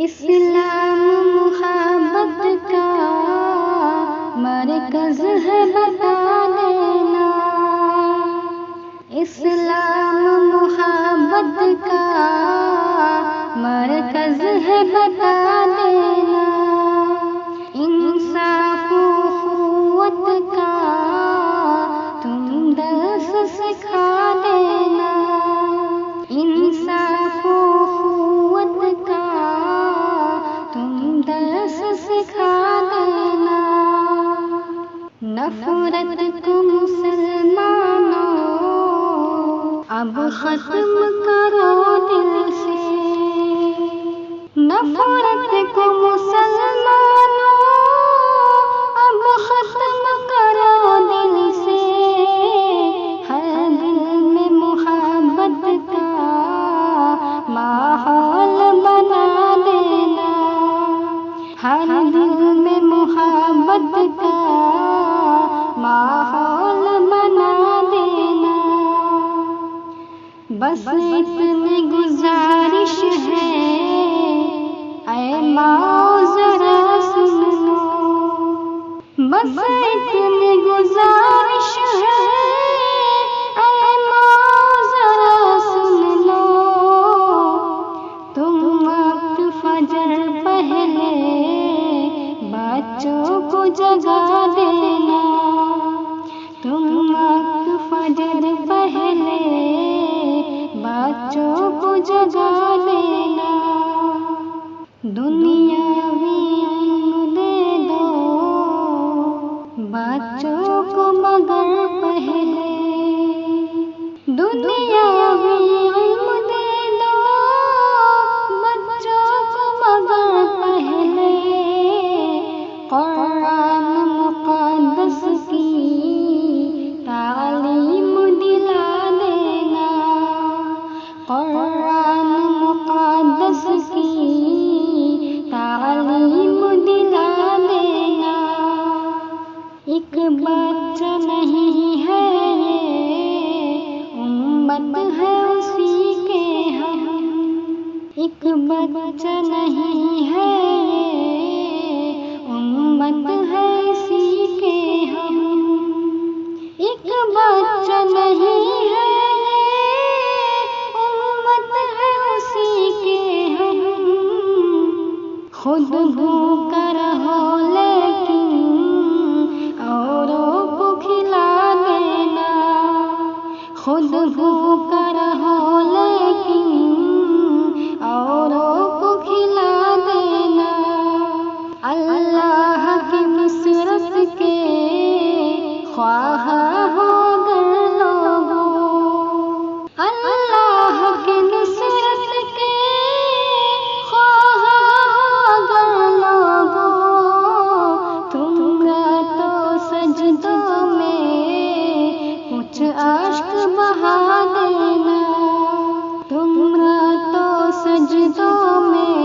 इस्लाम मुहब्बत का मरकज़ है, बता देना। इस्लाम मुहब्बत का मरकज़ है, बता देना। इंसाफ क़ुव्वत का तुम दर्स सिखा देना। इंसाफ क़ुव्वत का तुम दर्स सिखा देना। नफ़रत को मुसलमानों अब ख़त्म करो दिल से। नफ़रत को मुसलमानों अब ख़त्म करो दिल से। हर दिल में मोहब्बत का माहौल बना देना। हर दिल में मोहब्बत का माहौल बना देना। बस इतनी गुजारिश है, ऐ माँ ज़रा सुन लो। बस इतनी गुजारिश है, ऐ माँ ज़रा सुन लो। तुम वक्त फजर पहले बच्चों को जगा देना। तुम वक्त फजर पहले बच्चों को जगा देना। दुनियावी इल्म दे दो बच्चों को मगर पहले। दुनियावी इल्म दे दो बच्चों को मगर पहले। कुरान मुक़द्दस की तालीम दिला देना। कुरान मुक़द्दस की तालीम दिला देना। एक बच्चा नहीं है ये, उम्मत है उसी के हम। एक बच्चा नहीं है ये, उम्मत है इसी के हम। एक बच्चा नहीं है ये, उम्मत है उसी के हम। खुद भूखा रहो लेकिन औरों को खिला देना। खुद भूखा रहो लेकिन औरों को खिला देना। अल्लाह की नुसरत के ख्वाह हो गर लोगों। अल्लाह की नुसरत के ख्वाह हो गर लोगों। तुम रातों सजदों में कुछ अश्क बहा देना। तुम रातों सजदों में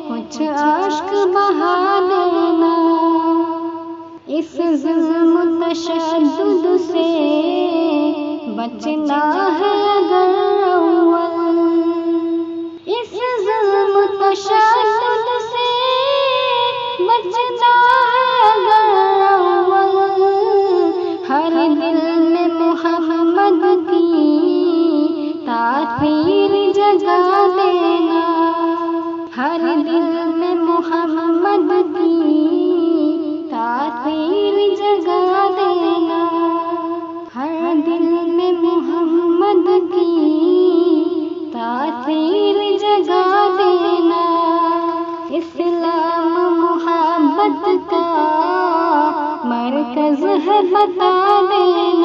कुछ अश्क बहा देना। इस ज़ुल्म तशद्दुद से बचना है अगर अव्वल। इस ज़ुल्म तशद्दुद से बचना है अगर अव्वल। हर दिल में मोहम्मद की तासीर जगा देना। हर दिल में मोहम्मद की तासीर जगा देना। हर दिल में मोहम्मद की तासीर जगा देना। इस्लाम मुहब्बत का मरकज़ है, बता देना।